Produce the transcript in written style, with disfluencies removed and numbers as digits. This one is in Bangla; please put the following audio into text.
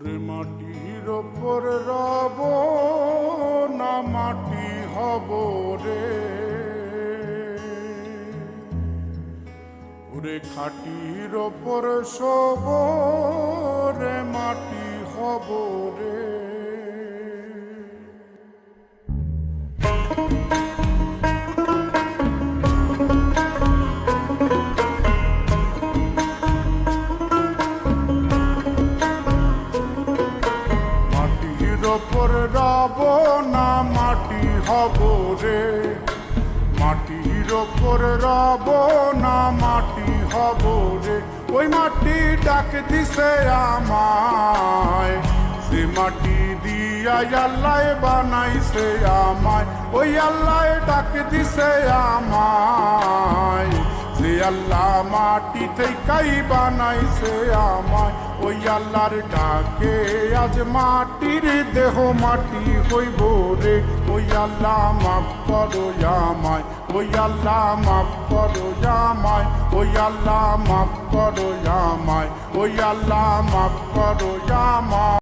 ওরে মাটির ওপর রব না মাটি হব রে, ওরে খাটির ওপর সব রে মাটি হব রে। ওপর রব না মাটি হব রে, মাটির ওপর রব না মাটি হব রে। ওই মাটি ডাক দিছে আমায়, সে মাটি দিয়া আল্লাহ বানাইছে আমায়। ওই আল্লাহ ডাক দিছে আমায়, যে আল্লাহ মাটি থেকেই বানাইছে আমায়। ওই আল্লাহর ডাকে আজ মাটির দেহ মাটি হইব রে। ওই আল্লাহ মাফ করো আমায়, ওই আল্লাহ মাফ করো আমায়, ওই আল্লাহ মাফ করো আমায়, ওই আল্লাহ মাফ করো আমায়।